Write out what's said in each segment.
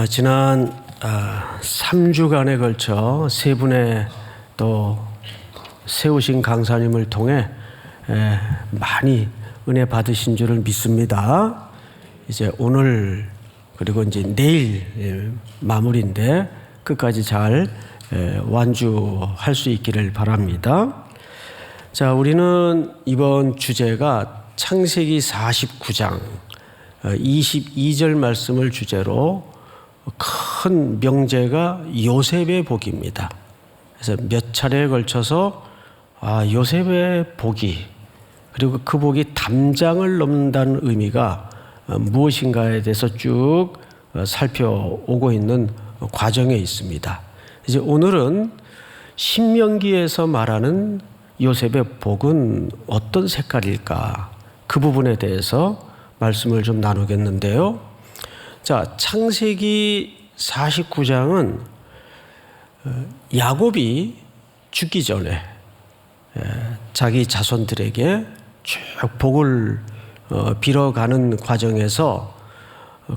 지난 3주간에 걸쳐 세 분의 또 세우신 강사님을 통해 많이 은혜 받으신 줄을 믿습니다. 이제 오늘 그리고 이제 내일 마무리인데 끝까지 잘 완주할 수 있기를 바랍니다. 자, 우리는 이번 주제가 창세기 49장 22절 말씀을 주제로 큰 명제가 요셉의 복입니다. 그래서 몇 차례에 걸쳐서 요셉의 복이, 그리고 그 복이 담장을 넘는다는 의미가 무엇인가에 대해서 쭉 살펴오고 있는 과정에 있습니다. 이제 오늘은 신명기에서 말하는 요셉의 복은 어떤 색깔일까? 그 부분에 대해서 말씀을 좀 나누겠는데요. 자, 창세기 49장은 야곱이 죽기 전에 자기 자손들에게 쭉 복을 빌어가는 과정에서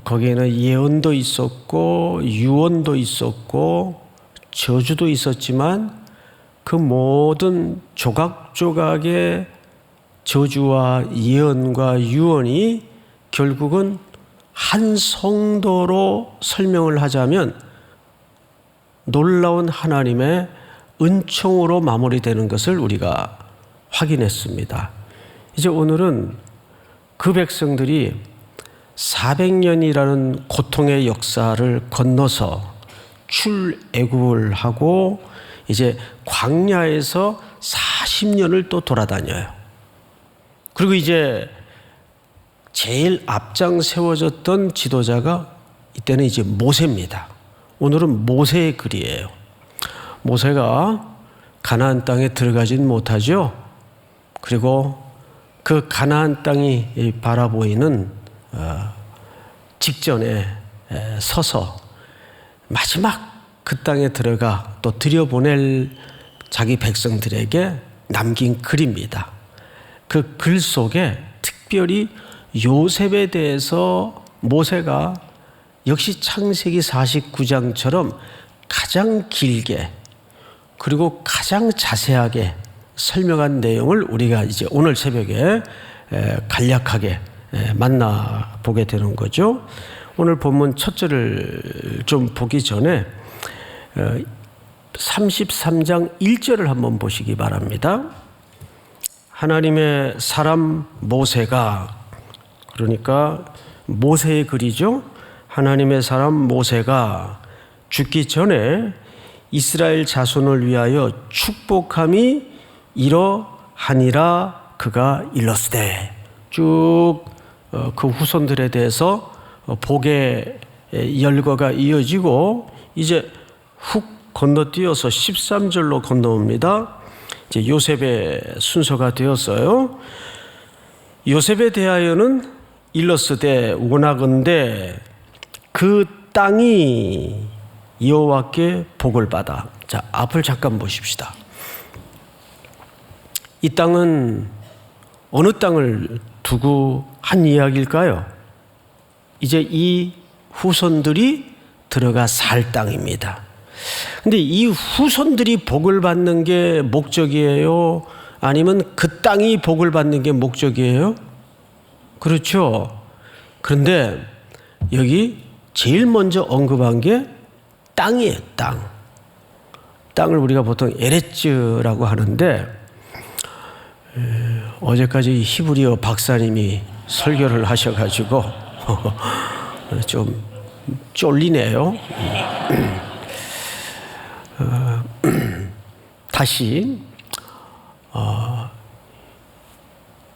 거기에는 예언도 있었고 유언도 있었고 저주도 있었지만 그 모든 조각조각의 저주와 예언과 유언이 결국은 한 성도로 설명을 하자면 놀라운 하나님의 은총으로 마무리되는 것을 우리가 확인했습니다. 이제 오늘은 그 백성들이 400년이라는 고통의 역사를 건너서 출애굽을 하고 이제 광야에서 40년을 또 돌아다녀요. 그리고 이제 제일 앞장 세워졌던 지도자가 이때는 이제 모세입니다. 오늘은 모세의 글이에요. 모세가 가나안 땅에 들어가진 못하죠. 그리고 그 가나안 땅이 바라보이는 직전에 서서 마지막 그 땅에 들어가 또 들여보낼 자기 백성들에게 남긴 글입니다. 그 글 속에 특별히 요셉에 대해서 모세가 역시 창세기 49장처럼 가장 길게 그리고 가장 자세하게 설명한 내용을 우리가 이제 오늘 새벽에 간략하게 만나보게 되는 거죠. 오늘 본문 첫 절을 좀 보기 전에 33장 1절을 한번 보시기 바랍니다. 하나님의 사람 모세가, 그러니까 모세의 글이죠. 하나님의 사람 모세가 죽기 전에 이스라엘 자손을 위하여 축복함이 이러하니라 그가 일렀으되, 쭉 그 후손들에 대해서 복의 열거가 이어지고 이제 훅 건너뛰어서 13절로 건너옵니다. 이제 요셉의 순서가 되었어요. 요셉에 대하여는 일렀으되 원하건대 그 땅이 여호와께 복을 받아. 자, 앞을 잠깐 보십시다. 이 땅은 어느 땅을 두고 한 이야기일까요? 이제 이 후손들이 들어가 살 땅입니다. 근데 이 후손들이 복을 받는 게 목적이에요? 아니면 그 땅이 복을 받는 게 목적이에요? 그렇죠. 그런데 여기 제일 먼저 언급한 게 땅이에요, 땅. 땅을 우리가 보통 에레츠라고 하는데, 어제까지 히브리어 박사님이 설교를 하셔가지고 좀 쫄리네요. 다시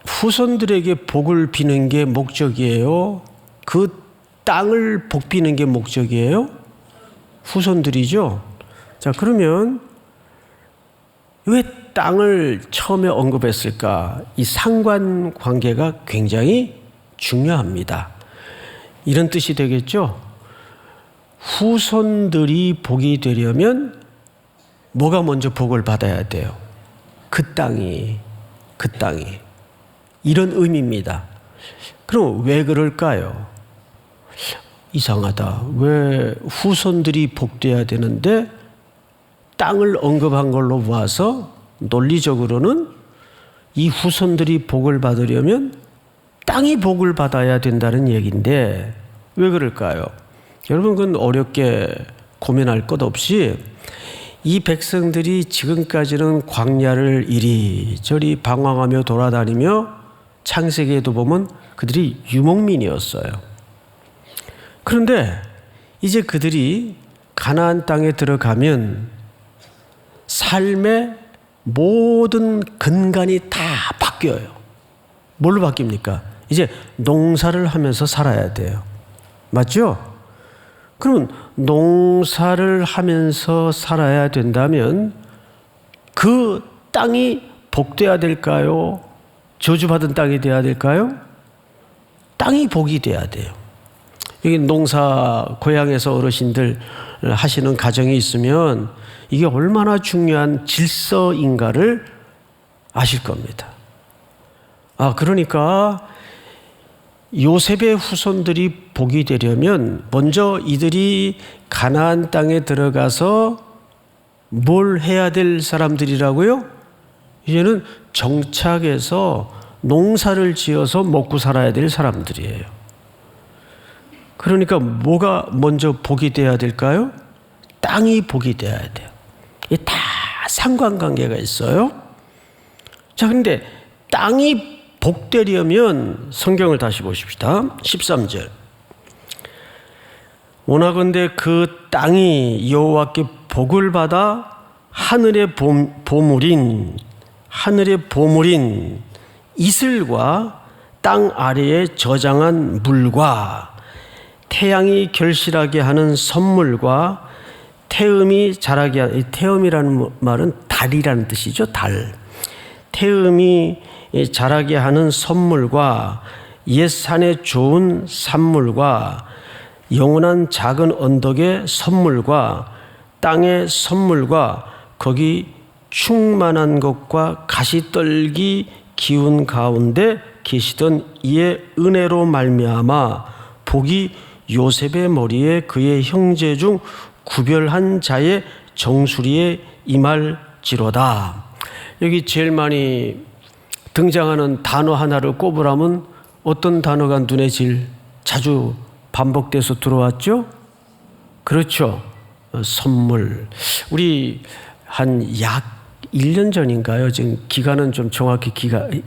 후손들에게 복을 비는 게 목적이에요? 그 땅을 복 비는 게 목적이에요? 후손들이죠. 자, 그러면 왜 땅을 처음에 언급했을까? 이 상관관계가 굉장히 중요합니다. 이런 뜻이 되겠죠? 후손들이 복이 되려면 뭐가 먼저 복을 받아야 돼요? 그 땅이. 이런 의미입니다. 그럼 왜 그럴까요? 이상하다. 왜 후손들이 복돼야 되는데 땅을 언급한 걸로 봐서 논리적으로는 이 후손들이 복을 받으려면 땅이 복을 받아야 된다는 얘기인데 왜 그럴까요? 여러분, 그건 어렵게 고민할 것 없이 이 백성들이 지금까지는 광야를 이리저리 방황하며 돌아다니며 창세기에도 보면 그들이 유목민이었어요. 그런데 이제 그들이 가나안 땅에 들어가면 삶의 모든 근간이 다 바뀌어요. 뭘로 바뀝니까? 이제 농사를 하면서 살아야 돼요. 맞죠? 그럼 농사를 하면서 살아야 된다면 그 땅이 복돼야 될까요? 저주받은 땅이 돼야 될까요? 땅이 복이 돼야 돼요. 여기 농사 고향에서 어르신들 하시는 가정이 있으면 이게 얼마나 중요한 질서인가를 아실 겁니다. 그러니까 요셉의 후손들이 복이 되려면 먼저 이들이 가나안 땅에 들어가서 뭘 해야 될 사람들이라고요? 이제는 정착해서 농사를 지어서 먹고 살아야 될 사람들이에요. 그러니까 뭐가 먼저 복이 돼야 될까요? 땅이 복이 돼야 돼요. 이게 다 상관관계가 있어요. 자, 그런데 땅이 복되려면 성경을 다시 보십시다. 13절. 원하건대 그 땅이 여호와께 복을 받아 하늘의 보물인 이슬과 땅 아래에 저장한 물과 태양이 결실하게 하는 선물과 태음이 자라게 하는, 태음이라는 말은 달이라는 뜻이죠. 달. 태음이 자라게 하는 선물과 옛 산의 좋은 산물과 영원한 작은 언덕의 선물과 땅의 선물과 거기 충만한 것과 가시떨기 기운 가운데 계시던 이의 은혜로 말미암아 복이 요셉의 머리에 그의 형제 중 구별한 자의 정수리에 임할지로다. 여기 제일 많이 등장하는 단어 하나를 꼽으라면 어떤 단어가 눈에 제일 자주 반복돼서 들어왔죠? 그렇죠. 선물. 우리 한 약 1년 전인가요? 지금 기간은 좀 정확히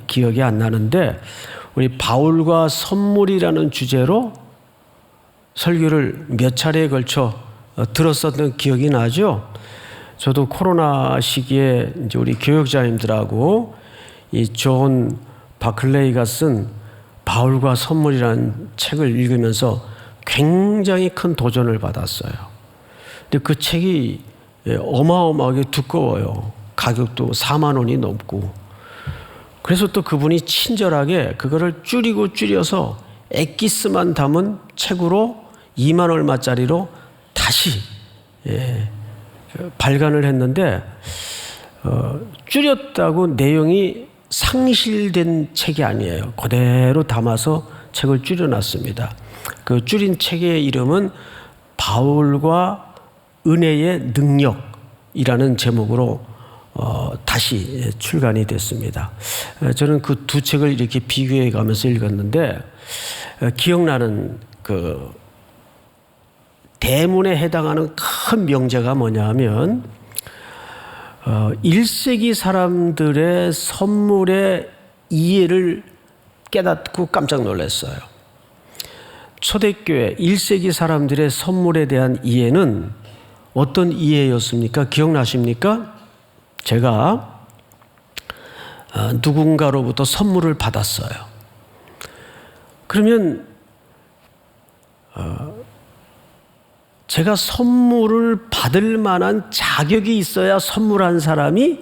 기억이 안 나는데 우리 바울과 선물이라는 주제로 설교를 몇 차례에 걸쳐 들었었던 기억이 나죠? 저도 코로나 시기에 이제 우리 교역자님들하고 이 존 바클레이가 쓴 바울과 선물이라는 책을 읽으면서 굉장히 큰 도전을 받았어요. 근데 그 책이 어마어마하게 두꺼워요. 가격도 4만 원이 넘고. 그래서 또 그분이 친절하게 그거를 줄여서 엑기스만 담은 책으로 2만 얼마짜리로 다시 발간을 했는데 줄였다고 내용이 상실된 책이 아니에요. 그대로 담아서 책을 줄여놨습니다. 그 줄인 책의 이름은 바울과 은혜의 능력이라는 제목으로 다시 출간이 됐습니다. 저는 그 두 책을 이렇게 비교해 가면서 읽었는데 기억나는 그 대문에 해당하는 큰 명제가 뭐냐 하면 1세기 사람들의 선물의 이해를 깨닫고 깜짝 놀랐어요. 초대교회 1세기 사람들의 선물에 대한 이해는 어떤 이해였습니까? 기억나십니까? 제가 누군가로부터 선물을 받았어요. 그러면 제가 선물을 받을 만한 자격이 있어야 선물한 사람이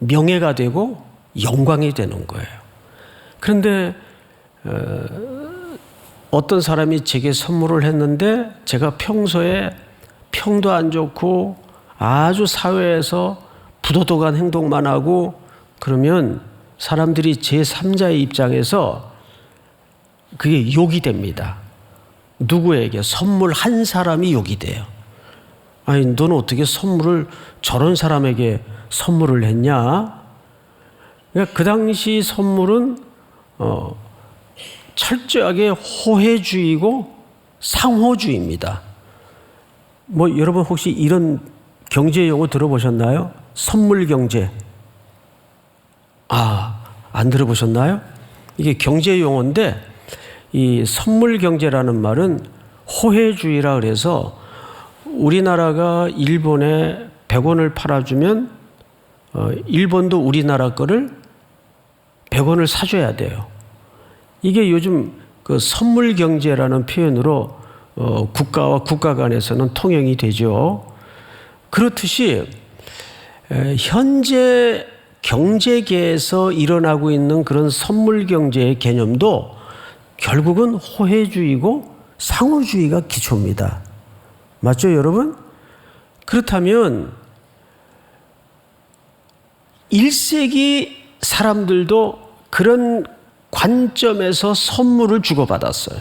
명예가 되고 영광이 되는 거예요. 그런데 어떤 사람이 제게 선물을 했는데 제가 평소에 평도 안 좋고 아주 사회에서 부도덕한 행동만 하고 그러면 사람들이 제3자의 입장에서 그게 욕이 됩니다. 누구에게 선물한 사람이 욕이 돼요. 아니, 너는 어떻게 선물을 저런 사람에게 선물을 했냐? 그러니까 그 당시 선물은 철저하게 호혜주의고 상호주의입니다. 뭐 여러분 혹시 이런 경제 용어 들어보셨나요? 선물 경제. 안 들어보셨나요? 이게 경제 용어인데 이 선물 경제라는 말은 호혜주의라 그래서 우리나라가 일본에 100원을 팔아주면 일본도 우리나라 거를 100원을 사줘야 돼요. 이게 요즘 그 선물 경제라는 표현으로 국가와 국가 간에서는 통용이 되죠. 그렇듯이 현재 경제계에서 일어나고 있는 그런 선물 경제의 개념도 결국은 호혜주의고 상호주의가 기초입니다. 맞죠, 여러분? 그렇다면 1세기 사람들도 그런 관점에서 선물을 주고받았어요.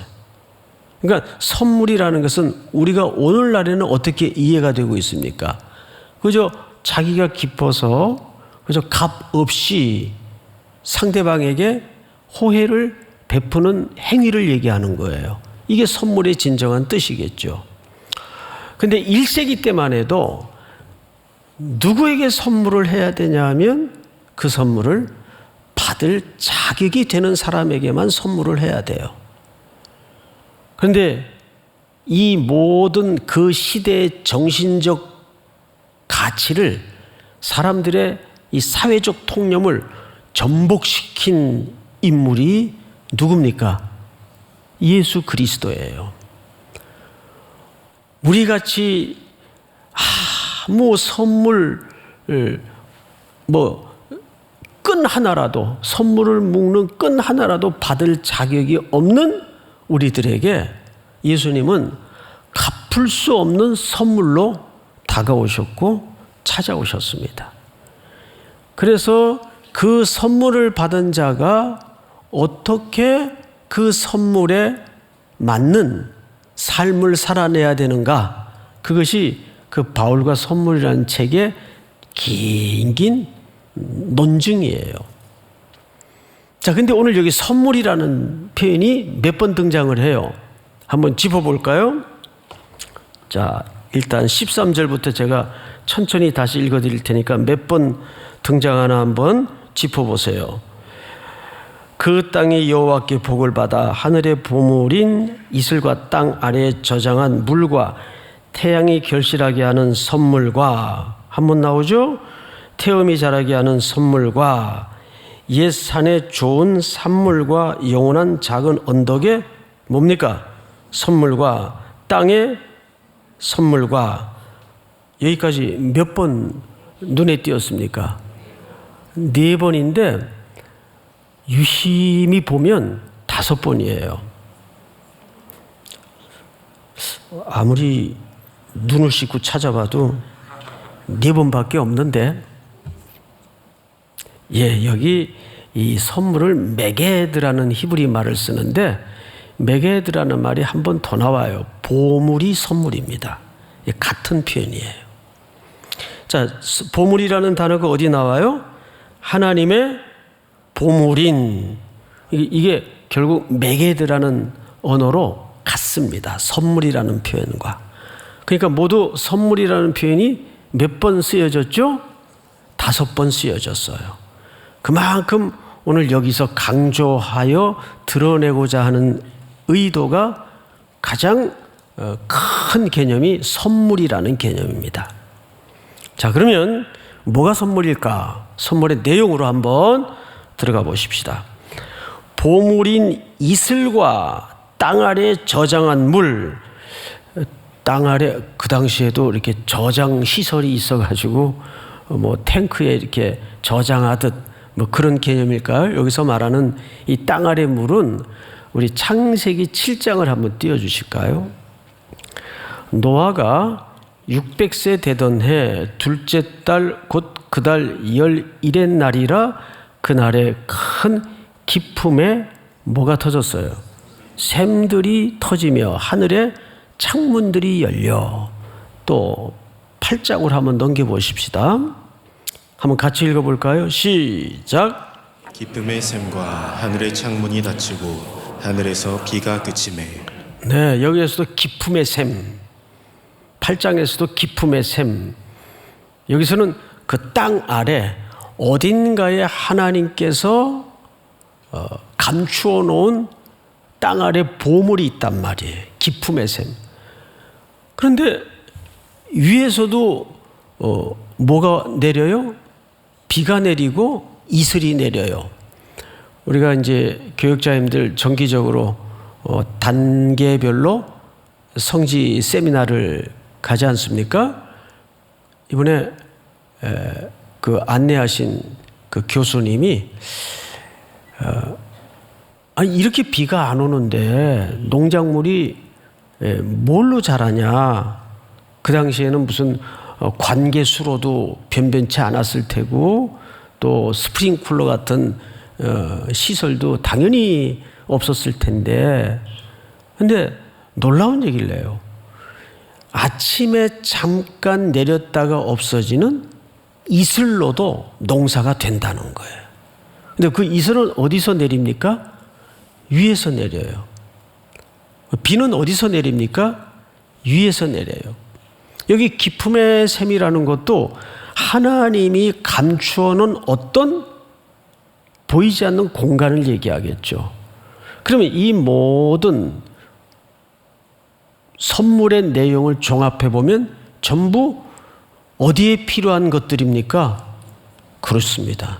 그러니까 선물이라는 것은 우리가 오늘날에는 어떻게 이해가 되고 있습니까? 그저 자기가 기뻐서 그저 값 없이 상대방에게 호혜를 베푸는 행위를 얘기하는 거예요. 이게 선물의 진정한 뜻이겠죠. 근데 1세기 때만 해도 누구에게 선물을 해야 되냐 하면 그 선물을 받을 자격이 되는 사람에게만 선물을 해야 돼요. 그런데 이 모든 그 시대의 정신적 가치를 사람들의 이 사회적 통념을 전복시킨 인물이 누굽니까? 예수 그리스도예요. 우리같이 아무 선물 끈 하나라도 선물을 묶는 끈 하나라도 받을 자격이 없는 우리들에게 예수님은 갚을 수 없는 선물로 다가오셨고 찾아오셨습니다. 그래서 그 선물을 받은 자가 어떻게 그 선물에 맞는 삶을 살아내야 되는가? 그것이 그 바울과 선물이라는 책의 긴 논증이에요. 자, 근데 오늘 여기 선물이라는 표현이 몇 번 등장을 해요? 한번 짚어볼까요? 자, 일단 13절부터 제가 천천히 다시 읽어드릴 테니까 몇 번 등장하나 한번 짚어보세요. 그 땅이 여호와께 복을 받아 하늘의 보물인 이슬과 땅 아래에 저장한 물과 태양이 결실하게 하는 선물과 한번 나오죠? 태음이 자라게 하는 선물과 옛 산의 좋은 산물과 영원한 작은 언덕의 뭡니까? 선물과 땅의 선물과 여기까지 몇 번 눈에 띄었습니까? 4번인데 유심히 보면 5번이에요. 아무리 눈을 씻고 찾아봐도 4번밖에 없는데 여기 이 선물을 메게드라는 히브리 말을 쓰는데 메게드라는 말이 한 번 더 나와요. 보물이 선물입니다. 같은 표현이에요. 자, 보물이라는 단어가 어디 나와요? 하나님의 보물인, 이게 결국 메게드라는 언어로 같습니다. 선물이라는 표현과. 그러니까 모두 선물이라는 표현이 몇 번 쓰여졌죠? 5번 쓰여졌어요. 그만큼 오늘 여기서 강조하여 드러내고자 하는 의도가 가장 큰 개념이 선물이라는 개념입니다. 자, 그러면 뭐가 선물일까? 선물의 내용으로 한번 들어가 보십시다. 보물인 이슬과 땅 아래 저장한 물, 땅 아래 그 당시에도 이렇게 저장 시설이 있어가지고 탱크에 이렇게 저장하듯 그런 개념일까요? 여기서 말하는 이 땅 아래 물은 우리 창세기 7장을 한번 띄워주실까요? 노아가 600세 되던 해 둘째 달 곧 그 달 11의 날이라 그날에 큰 기품에 뭐가 터졌어요? 샘들이 터지며 하늘의 창문들이 열려. 또 8장을 한번 넘겨보십시다. 한번 같이 읽어볼까요? 시작. 기쁨의 샘과 하늘의 창문이 닫히고 하늘에서 비가 그치매. 네, 여기에서도 기쁨의 샘, 8장에서도 기쁨의 샘. 여기서는 그 땅 아래 어딘가에 하나님께서 감추어 놓은 땅 아래 보물이 있단 말이에요. 기쁨의 샘. 그런데 위에서도 뭐가 내려요? 비가 내리고 이슬이 내려요. 우리가 이제 교육자님들 정기적으로 단계별로 성지 세미나를 가지 않습니까? 이번에 그 안내하신 그 교수님이 아니 이렇게 비가 안 오는데 농작물이 뭘로 자라냐? 그 당시에는 무슨 관계수로도 변변치 않았을 테고 또 스프링쿨러 같은 시설도 당연히 없었을 텐데, 근데 놀라운 얘기를 해요. 아침에 잠깐 내렸다가 없어지는 이슬로도 농사가 된다는 거예요. 근데 그 이슬은 어디서 내립니까? 위에서 내려요. 비는 어디서 내립니까? 위에서 내려요. 여기 기쁨의 샘이라는 것도 하나님이 감추어 놓은 어떤 보이지 않는 공간을 얘기하겠죠. 그러면 이 모든 선물의 내용을 종합해 보면 전부 어디에 필요한 것들입니까? 그렇습니다.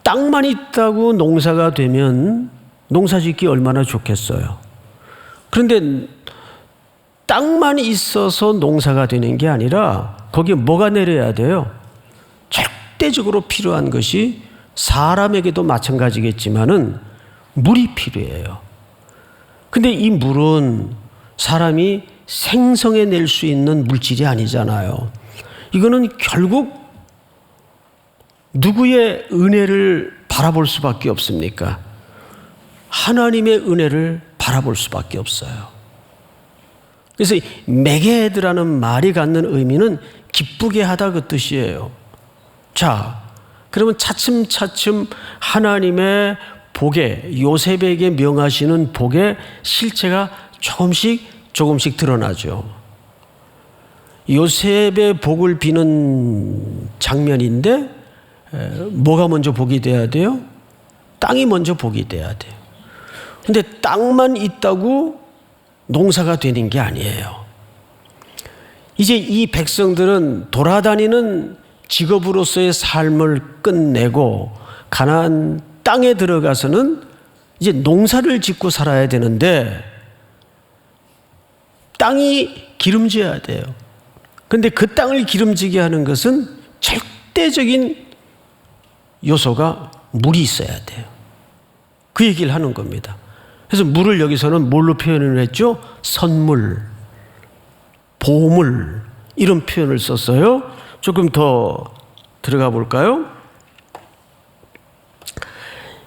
땅만 있다고 농사가 되면 농사 짓기 얼마나 좋겠어요. 그런데 땅만 있어서 농사가 되는 게 아니라 거기에 뭐가 내려야 돼요? 절대적으로 필요한 것이 사람에게도 마찬가지겠지만은 물이 필요해요. 근데 이 물은 사람이 생성해낼 수 있는 물질이 아니잖아요. 이거는 결국 누구의 은혜를 바라볼 수밖에 없습니까? 하나님의 은혜를 바라볼 수밖에 없어요. 그래서 메게드라는 말이 갖는 의미는 기쁘게 하다 그 뜻이에요. 자, 그러면 차츰차츰 하나님의 복에, 요셉에게 명하시는 복의 실체가 조금씩 드러나죠. 요셉의 복을 비는 장면인데 뭐가 먼저 복이 돼야 돼요? 땅이 먼저 복이 돼야 돼요. 근데 땅만 있다고 농사가 되는 게 아니에요. 이제 이 백성들은 돌아다니는 직업으로서의 삶을 끝내고 가나안 땅에 들어가서는 이제 농사를 짓고 살아야 되는데 땅이 기름져야 돼요. 그런데 그 땅을 기름지게 하는 것은 절대적인 요소가 물이 있어야 돼요. 그 얘기를 하는 겁니다. 그래서 물을 여기서는 뭘로 표현을 했죠? 선물, 보물, 이런 표현을 썼어요. 조금 더 들어가 볼까요?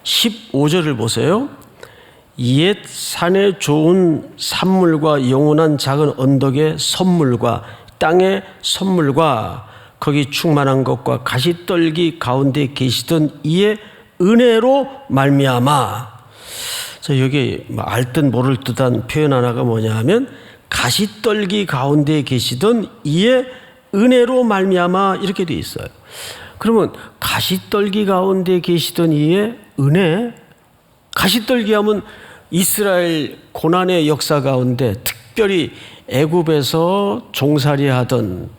15절을 보세요. 옛 산에 좋은 산물과 영원한 작은 언덕의 선물과 땅의 선물과 거기 충만한 것과 가시떨기 가운데 계시던 이의 은혜로 말미암아. 자, 여기 알듯 모를 듯한 표현 하나가 뭐냐 하면 가시떨기 가운데 계시던 이의 은혜로 말미암아 이렇게 돼 있어요. 그러면 가시떨기 가운데 계시던 이의 은혜, 가시떨기 하면 이스라엘 고난의 역사 가운데 특별히 애굽에서 종살이하던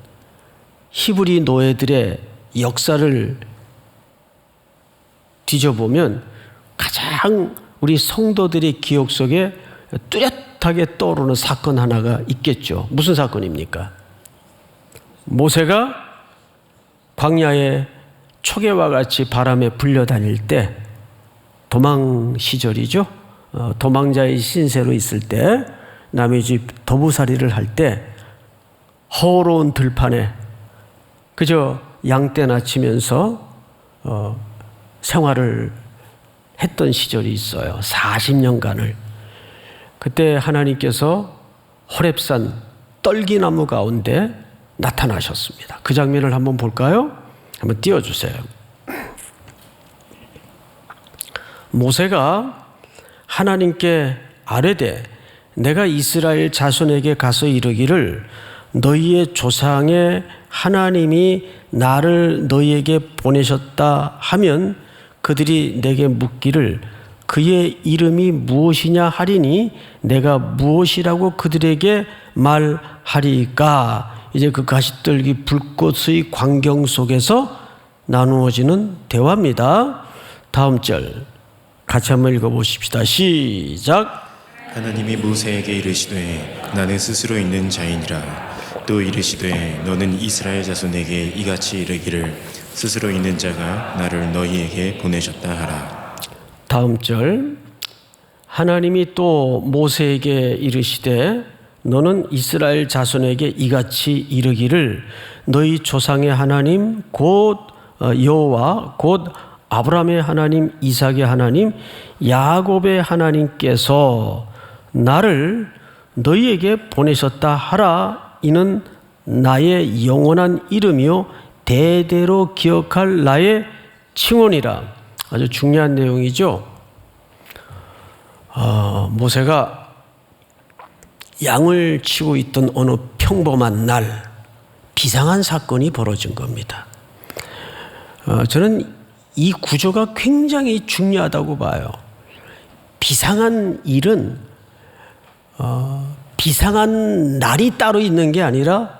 히브리 노예들의 역사를 뒤져보면 가장 우리 성도들의 기억 속에 뚜렷하게 떠오르는 사건 하나가 있겠죠. 무슨 사건입니까? 모세가 광야에 초계와 같이 바람에 불려다닐 때 도망 시절이죠. 도망자의 신세로 있을 때 남의 집 도부살이를 할 때 허로운 들판에 그저 양떼나 치면서 생활을 했던 시절이 있어요. 40년간을. 그때 하나님께서 호렙산 떨기나무 가운데 나타나셨습니다. 그 장면을 한번 볼까요? 한번 띄워주세요. 모세가 하나님께 아뢰되 내가 이스라엘 자손에게 가서 이르기를 너희의 조상의 하나님이 나를 너희에게 보내셨다 하면 그들이 내게 묻기를 그의 이름이 무엇이냐 하리니 내가 무엇이라고 그들에게 말하리까. 이제 그 가시떨기 불꽃의 광경 속에서 나누어지는 대화입니다. 다음 절 같이 한번 읽어보십시다. 시작. 하나님이 모세에게 이르시되 나는 스스로 있는 자이니라. 또 이르시되 너는 이스라엘 자손에게 이같이 이르기를 스스로 있는 자가 나를 너희에게 보내셨다 하라. 다음 절 하나님이 또 모세에게 이르시되 너는 이스라엘 자손에게 이같이 이르기를 너희 조상의 하나님 곧 여호와 곧 아브라함의 하나님 이삭의 하나님 야곱의 하나님께서 나를 너희에게 보내셨다 하라. 이는 나의 영원한 이름이요 대대로 기억할 나의 칭언이라. 아주 중요한 내용이죠. 모세가 양을 치고 있던 어느 평범한 날 비상한 사건이 벌어진 겁니다. 저는 이 구조가 굉장히 중요하다고 봐요. 비상한 일은 비상한 날이 따로 있는 게 아니라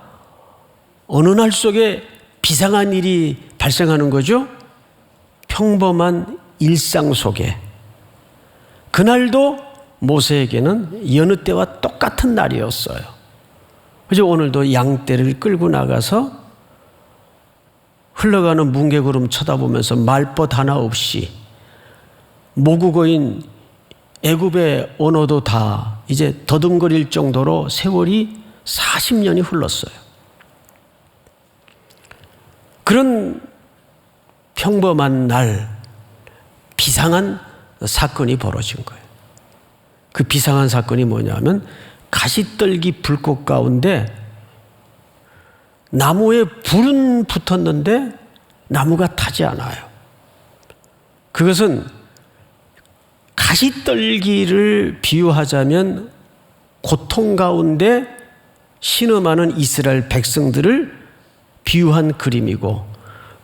어느 날 속에 비상한 일이 발생하는 거죠. 평범한 일상 속에. 그날도 모세에게는 여느 때와 똑같은 날이었어요. 그래서 오늘도 양떼를 끌고 나가서 흘러가는 뭉게구름 쳐다보면서 말벗 하나 없이 모국어인 애굽의 언어도 다 이제 더듬거릴 정도로 세월이 40년이 흘렀어요. 그런 평범한 날 비상한 사건이 벌어진 거예요. 그 비상한 사건이 뭐냐면 가시떨기 불꽃 가운데 나무에 불은 붙었는데 나무가 타지 않아요. 그것은 가시떨기를 비유하자면 고통 가운데 신음하는 이스라엘 백성들을 비유한 그림이고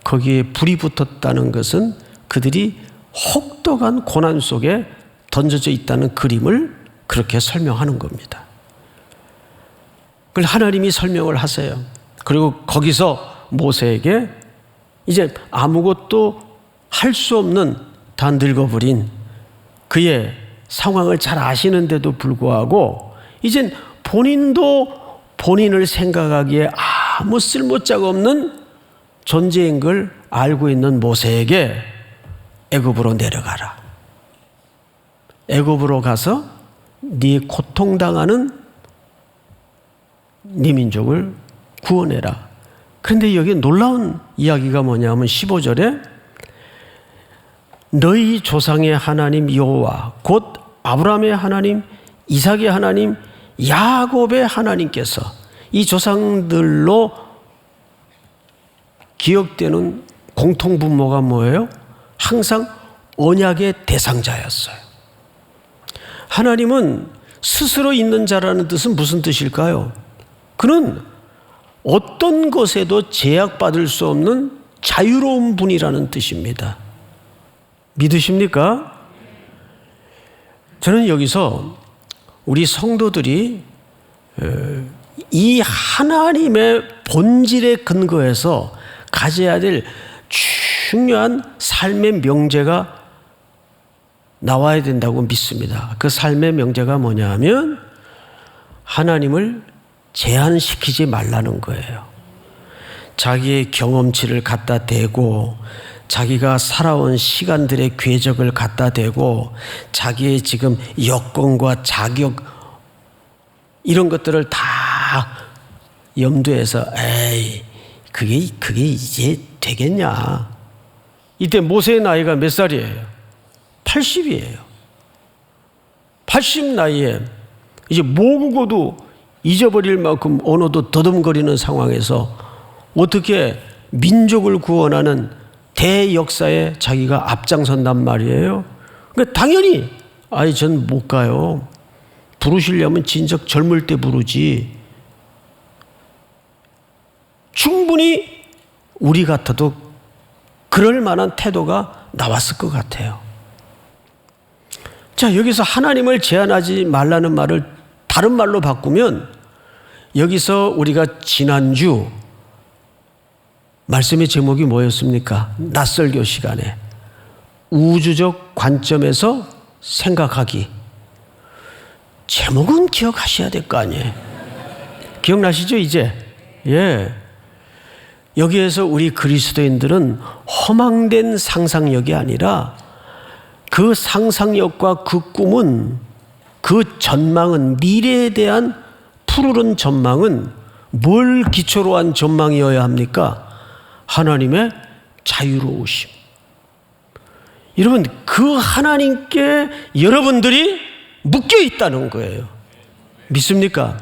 거기에 불이 붙었다는 것은 그들이 혹독한 고난 속에 던져져 있다는 그림을 그렇게 설명하는 겁니다. 그걸 하나님이 설명을 하세요. 그리고 거기서 모세에게 이제 아무것도 할 수 없는 다 늙어버린 그의 상황을 잘 아시는데도 불구하고 이젠 본인도 본인을 생각하기에 아무 쓸모자가 없는 존재인 걸 알고 있는 모세에게 애굽으로 내려가라. 애굽으로 가서 네 고통당하는 네 민족을 구원해라. 그런데 여기 놀라운 이야기가 뭐냐면 15절에 너희 조상의 하나님 여호와 곧 아브라함의 하나님 이삭의 하나님 야곱의 하나님께서 이 조상들로 기억되는 공통분모가 뭐예요? 항상 언약의 대상자였어요. 하나님은 스스로 있는 자라는 뜻은 무슨 뜻일까요? 그는 어떤 것에도 제약받을 수 없는 자유로운 분이라는 뜻입니다. 믿으십니까? 저는 여기서 우리 성도들이 이 하나님의 본질에 근거해서 가져야 될 중요한 삶의 명제가 나와야 된다고 믿습니다. 그 삶의 명제가 뭐냐 하면 하나님을 제한시키지 말라는 거예요. 자기의 경험치를 갖다 대고 자기가 살아온 시간들의 궤적을 갖다 대고 자기의 지금 여건과 자격 이런 것들을 다 염두해서 에이 그게 이제 되겠냐. 이때 모세의 나이가 몇 살이에요? 80이에요. 80 나이에 이제 모국어도 잊어버릴 만큼 언어도 더듬거리는 상황에서 어떻게 민족을 구원하는 대역사에 자기가 앞장선단 말이에요. 그러니까 당연히 전 못 가요. 부르시려면 진작 젊을 때 부르지. 충분히 우리 같아도 그럴 만한 태도가 나왔을 것 같아요. 자, 여기서 하나님을 제한하지 말라는 말을 다른 말로 바꾸면, 여기서 우리가 지난주 말씀의 제목이 뭐였습니까? 낯설교 시간에 우주적 관점에서 생각하기. 제목은 기억하셔야 될 거 아니에요. 기억나시죠 이제? 예. 여기에서 우리 그리스도인들은 허망된 상상력이 아니라 그 상상력과 그 꿈은, 그 전망은, 미래에 대한 푸르른 전망은 뭘 기초로 한 전망이어야 합니까? 하나님의 자유로우심. 여러분, 그 하나님께 여러분들이 묶여 있다는 거예요. 믿습니까?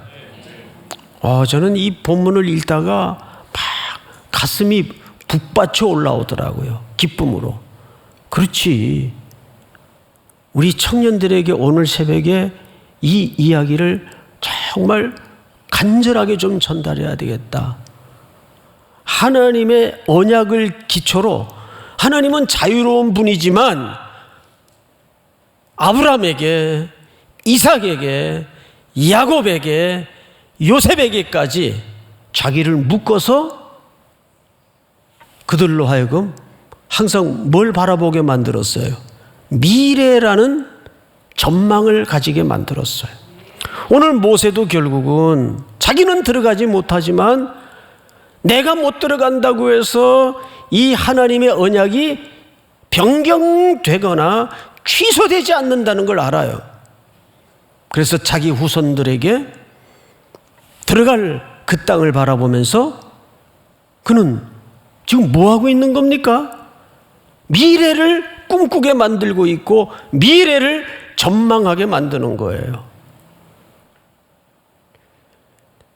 저는 이 본문을 읽다가 막 가슴이 북받쳐 올라오더라고요. 기쁨으로. 그렇지. 우리 청년들에게 오늘 새벽에 이 이야기를 정말 간절하게 좀 전달해야 되겠다. 하나님의 언약을 기초로, 하나님은 자유로운 분이지만 아브라함에게, 이삭에게, 야곱에게, 요셉에게까지 자기를 묶어서 그들로 하여금 항상 뭘 바라보게 만들었어요? 미래라는 전망을 가지게 만들었어요. 오늘 모세도 결국은 자기는 들어가지 못하지만 내가 못 들어간다고 해서 이 하나님의 언약이 변경되거나 취소되지 않는다는 걸 알아요. 그래서 자기 후손들에게 들어갈 그 땅을 바라보면서 그는 지금 뭐 하고 있는 겁니까? 미래를 꿈꾸게 만들고 있고 미래를 전망하게 만드는 거예요.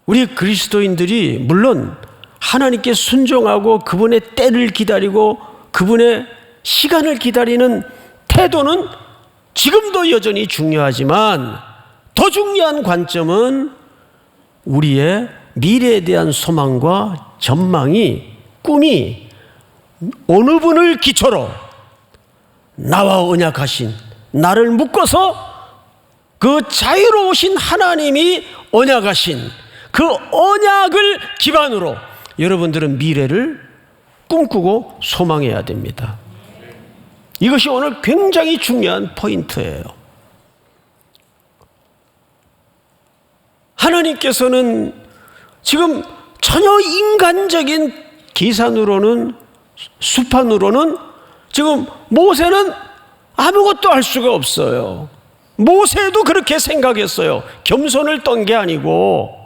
우리 그리스도인들이 물론 하나님께 순종하고 그분의 때를 기다리고 그분의 시간을 기다리는 태도는 지금도 여전히 중요하지만 더 중요한 관점은 우리의 미래에 대한 소망과 전망이, 꿈이 어느 분을 기초로 나와 언약하신, 나를 묶어서 그 자유로우신 하나님이 언약하신 그 언약을 기반으로 여러분들은 미래를 꿈꾸고 소망해야 됩니다. 이것이 오늘 굉장히 중요한 포인트예요. 하나님께서는 지금 전혀 인간적인 계산으로는, 수판으로는 지금 모세는 아무것도 할 수가 없어요. 모세도 그렇게 생각했어요. 겸손을 떤 게 아니고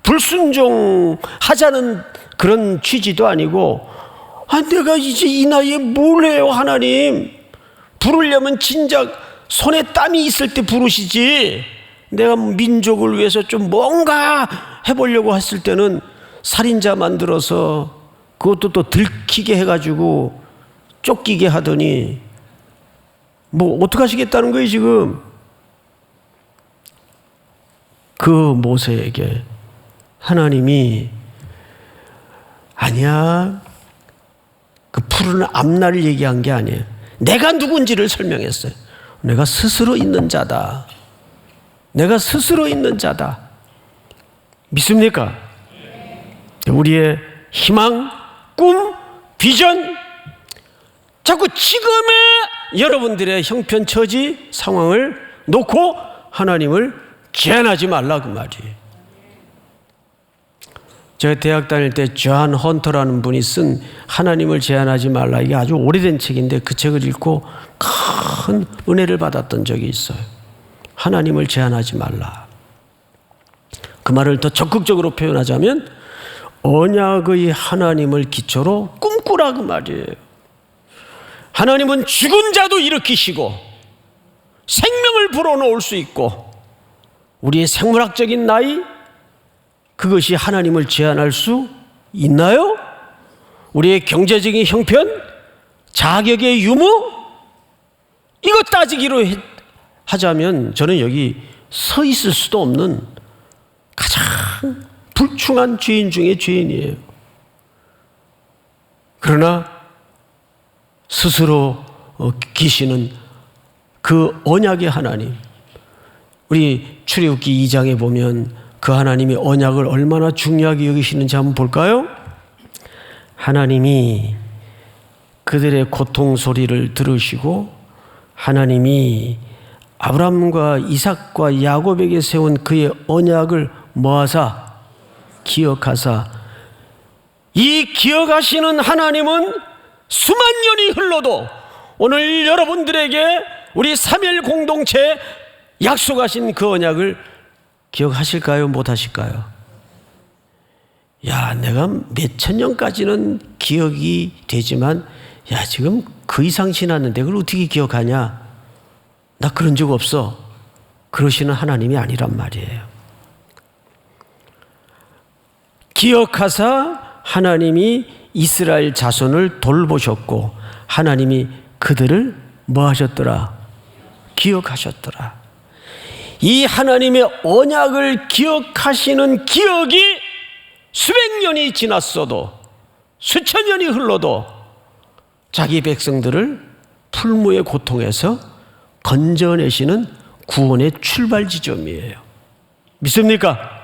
불순종하자는 그런 취지도 아니고, 내가 이제 이 나이에 뭘 해요 하나님. 부르려면 진작 손에 땀이 있을 때 부르시지, 내가 민족을 위해서 좀 뭔가 해보려고 했을 때는 살인자 만들어서 그것도 또 들키게 해가지고 쫓기게 하더니 뭐 어떡하시겠다는 거예요 지금. 그 모세에게 하나님이 아니야, 그 푸른 앞날을 얘기한 게 아니에요. 내가 누군지를 설명했어요. 내가 스스로 있는 자다. 내가 스스로 있는 자다. 믿습니까? 우리의 희망, 꿈, 비전, 자꾸 지금의 여러분들의 형편, 처지, 상황을 놓고 하나님을 제한하지 말라 그 말이에요. 제가 대학 다닐 때 존 헌터라는 분이 쓴 하나님을 제한하지 말라, 이게 아주 오래된 책인데 그 책을 읽고 큰 은혜를 받았던 적이 있어요. 하나님을 제한하지 말라. 그 말을 더 적극적으로 표현하자면 언약의 하나님을 기초로 꿈꾸라 그 말이에요. 하나님은 죽은 자도 일으키시고 생명을 불어넣을 수 있고 우리의 생물학적인 나이, 그것이 하나님을 제한할 수 있나요? 우리의 경제적인 형편, 자격의 유무, 이거 따지기로 하자면 저는 여기 서 있을 수도 없는 가장 불충한 죄인 중에 죄인이에요. 그러나 스스로 계시는 그 언약의 하나님, 우리 출애굽기 2장에 보면 그 하나님이 언약을 얼마나 중요하게 여기시는지 한번 볼까요? 하나님이 그들의 고통 소리를 들으시고 하나님이 아브라함과 이삭과 야곱에게 세운 그의 언약을 뭐하사? 기억하사. 이 기억하시는 하나님은 수만 년이 흘러도 오늘 여러분들에게 우리 삼일 공동체 약속하신 그 언약을 기억하실까요? 못하실까요? 야, 내가 몇천 년까지는 기억이 되지만 야, 지금 그 이상 지났는데 그걸 어떻게 기억하냐? 나 그런 적 없어. 그러시는 하나님이 아니란 말이에요. 기억하사 하나님이 이스라엘 자손을 돌보셨고 하나님이 그들을 뭐 하셨더라? 기억하셨더라. 이 하나님의 언약을 기억하시는 기억이 수백 년이 지났어도 수천 년이 흘러도 자기 백성들을 풀무의 고통에서 건져내시는 구원의 출발 지점이에요. 믿습니까?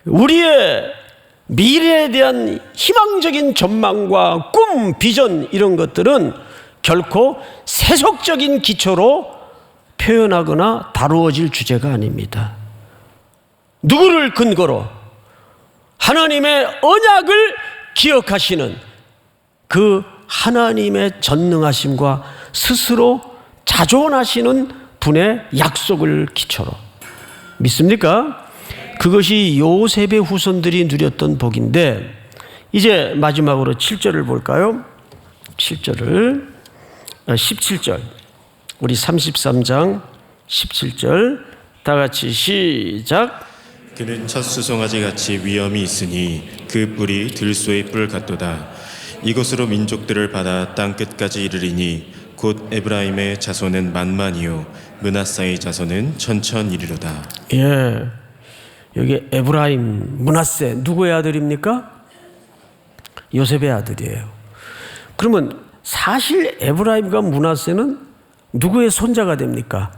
우리의 미래에 대한 희망적인 전망과 꿈, 비전 이런 것들은 결코 세속적인 기초로 표현하거나 다루어질 주제가 아닙니다. 누구를 근거로? 하나님의 언약을 기억하시는 그 하나님의 전능하심과 스스로 자존하시는 분의 약속을 기초로. 믿습니까? 그것이 요셉의 후손들이 누렸던 복인데, 이제 마지막으로 7절을 볼까요? 17절 우리 33장 17절 다 같이 시작. 그는 첫 수송아지같이 위엄이 있으니 그 뿔이 들소의 뿔 같도다. 이것으로 민족들을 받아 땅 끝까지 이르리니 곧 에브라임의 자손은 만만이요 므낫사의 자손은 천천이리로다. 예, 여기 에브라임, 므낫세 누구의 아들입니까? 요셉의 아들이에요. 그러면 사실 에브라임과 므낫세는 누구의 손자가 됩니까?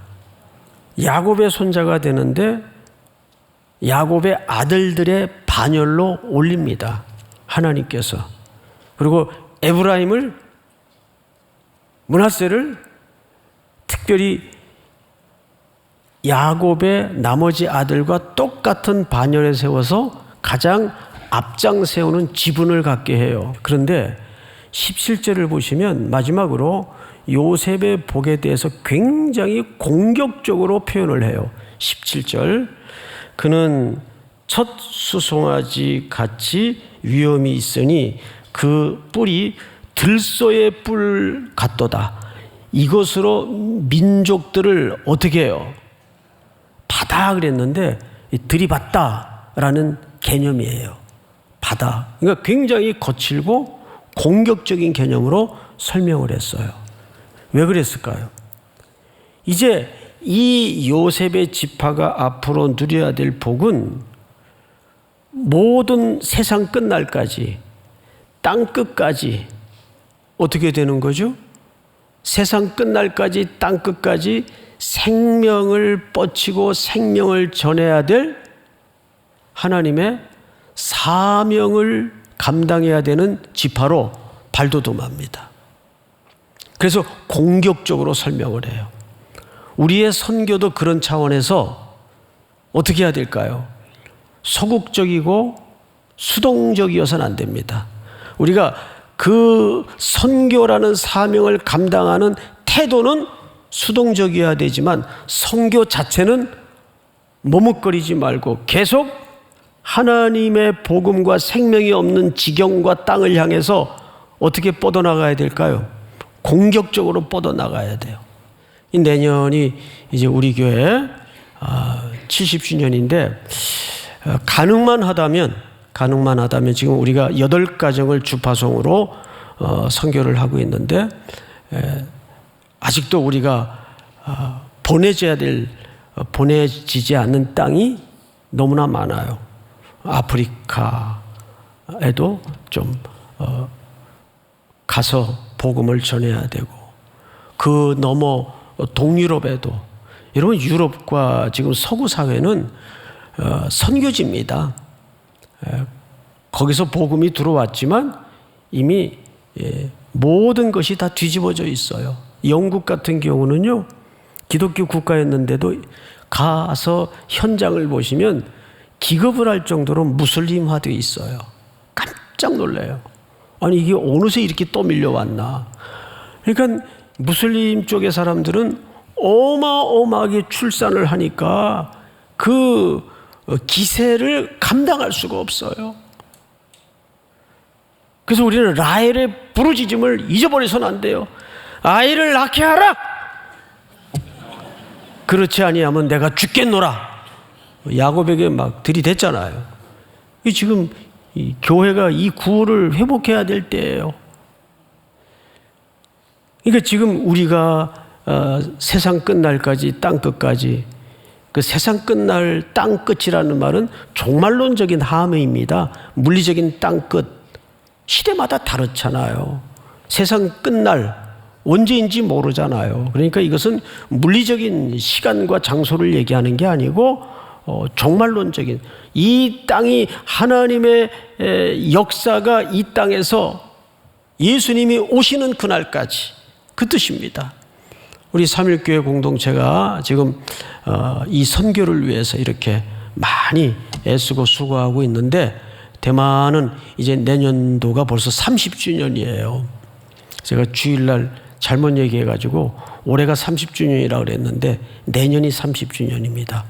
야곱의 손자가 되는데 야곱의 아들들의 반열로 올립니다. 하나님께서. 그리고 에브라임을, 므낫세를 특별히 야곱의 나머지 아들과 똑같은 반열에 세워서 가장 앞장 세우는 지분을 갖게 해요. 그런데 17절을 보시면 마지막으로 요셉의 복에 대해서 굉장히 공격적으로 표현을 해요. 17절. 그는 첫 수송아지 같이 위엄이 있으니 그 뿔이 들소의 뿔 같도다. 이것으로 민족들을 어떻게 해요? 받아 그랬는데 들이받다라는 개념이에요. 받아. 그러니까 굉장히 거칠고 공격적인 개념으로 설명을 했어요. 왜 그랬을까요? 이제 이 요셉의 지파가 앞으로 누려야 될 복은 모든 세상 끝날까지, 땅 끝까지 어떻게 되는 거죠? 세상 끝날까지, 땅 끝까지 생명을 뻗치고 생명을 전해야 될 하나님의 사명을 감당해야 되는 지파로 발돋움합니다. 그래서 공격적으로 설명을 해요. 우리의 선교도 그런 차원에서 어떻게 해야 될까요? 소극적이고 수동적이어서는 안 됩니다. 우리가 그 선교라는 사명을 감당하는 태도는 수동적이어야 되지만 선교 자체는 머뭇거리지 말고 계속 하나님의 복음과 생명이 없는 지경과 땅을 향해서 어떻게 뻗어나가야 될까요? 공격적으로 뻗어나가야 돼요. 이 내년이 이제 우리 교회 70주년인데 가능만 하다면 지금 우리가 8가정을 주파송으로 선교를 하고 있는데 아직도 우리가 보내지지 않는 땅이 너무나 많아요. 아프리카에도 좀 가서 복음을 전해야 되고, 그 너머 동유럽에도, 여러분 유럽과 지금 서구 사회는 선교지입니다. 거기서 복음이 들어왔지만 이미 모든 것이 다 뒤집어져 있어요. 영국 같은 경우는요, 기독교 국가였는데도 가서 현장을 보시면 기겁을 할 정도로 무슬림화되어 있어요. 깜짝 놀라요. 아니 이게 어느새 이렇게 또 밀려왔나. 그러니까 무슬림 쪽의 사람들은 어마어마하게 출산을 하니까 그 기세를 감당할 수가 없어요. 그래서 우리는 라헬의 부르짖음을 잊어버려서는 안 돼요. 아이를 낳게 하라. 그렇지 아니하면 내가 죽겠노라. 야곱에게 막 들이댔잖아요. 지금 이 교회가 이 구호를 회복해야 될 때예요. 그러니까 지금 우리가 세상 끝날까지 땅 끝까지, 그 세상 끝날 땅 끝이라는 말은 종말론적인 함의입니다. 물리적인 땅 끝, 시대마다 다르잖아요. 세상 끝날 언제인지 모르잖아요. 그러니까 이것은 물리적인 시간과 장소를 얘기하는 게 아니고 종말론적인, 이 땅이 하나님의 역사가 이 땅에서 예수님이 오시는 그날까지, 그 뜻입니다. 우리 삼일교회 공동체가 지금 이 선교를 위해서 이렇게 많이 애쓰고 수고하고 있는데, 대만은 이제 내년도가 벌써 30주년이에요. 제가 주일날 잘못 얘기해가지고 올해가 30주년이라고 그랬는데 내년이 30주년입니다.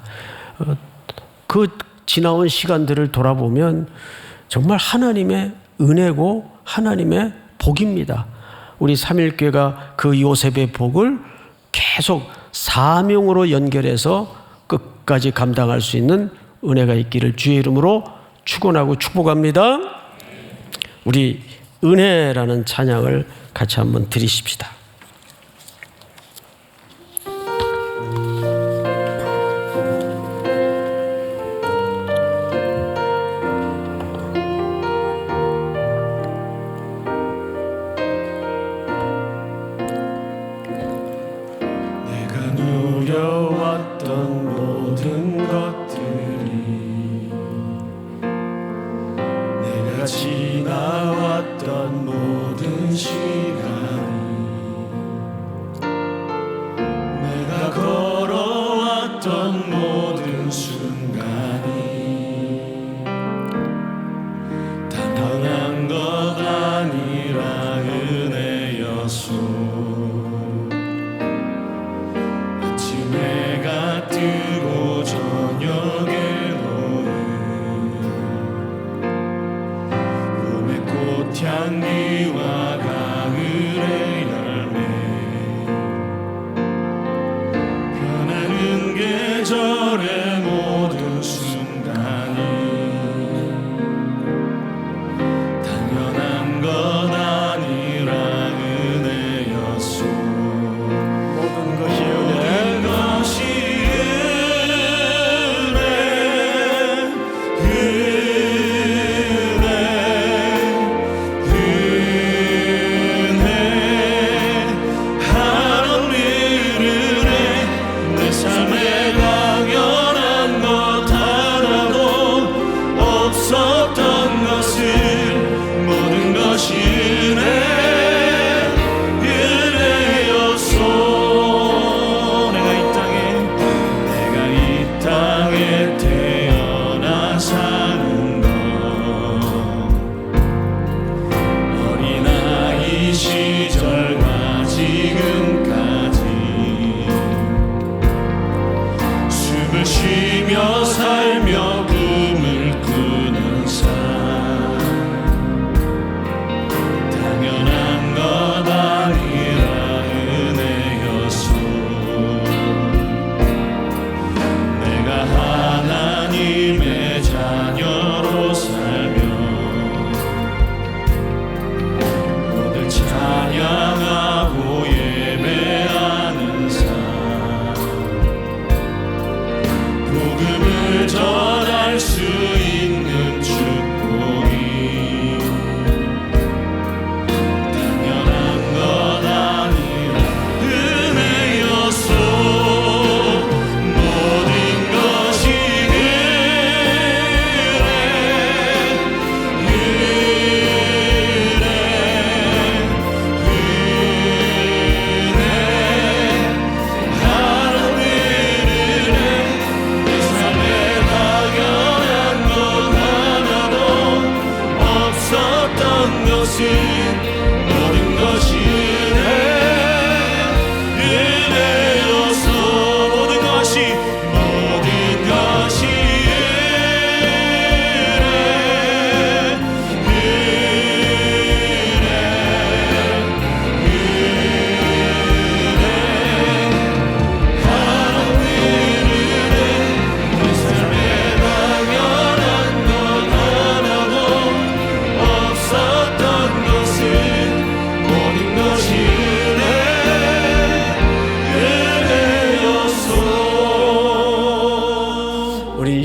그 지나온 시간들을 돌아보면 정말 하나님의 은혜고 하나님의 복입니다. 우리 삼일교회가 그 요셉의 복을 계속 사명으로 연결해서 끝까지 감당할 수 있는 은혜가 있기를 주의 이름으로 축원하고 축복합니다. 우리 은혜라는 찬양을 같이 한번 드리십시다. 누려왔던 모든 것들이, 내가 지나왔던 모든 시간이, 내가 걸어왔던 모든 순간이 당연한 것 아니라 은혜였소. 해가 뜨고 저녁에 오는 봄의 꽃향기와 가을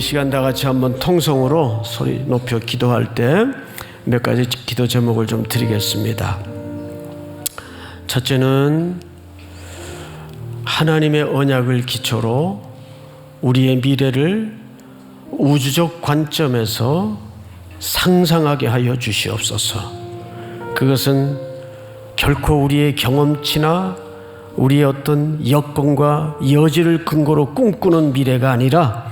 시간 다 같이 한번 통성으로 소리 높여 기도할 때 몇 가지 기도 제목을 좀 드리겠습니다. 첫째는 하나님의 언약을 기초로 우리의 미래를 우주적 관점에서 상상하게 하여 주시옵소서. 그것은 결코 우리의 경험치나 우리의 어떤 여건과 여지를 근거로 꿈꾸는 미래가 아니라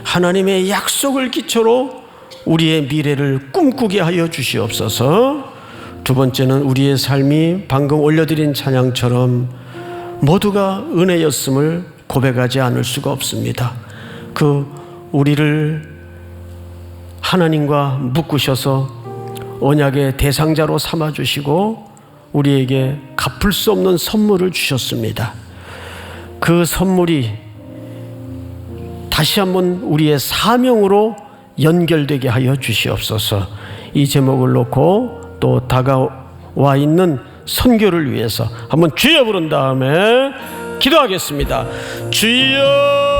하나님의 약속을 기초로 우리의 미래를 꿈꾸게 하여 주시옵소서. 두 번째는 우리의 삶이 방금 올려드린 찬양처럼 모두가 은혜였음을 고백하지 않을 수가 없습니다. 우리를 하나님과 묶으셔서 언약의 대상자로 삼아주시고 우리에게 갚을 수 없는 선물을 주셨습니다. 그 선물이 다시 한번 우리의 사명으로 연결되게 하여 주시옵소서. 이 제목을 놓고 또 다가와 있는 선교를 위해서 한번 주여 부른 다음에 기도하겠습니다. 주여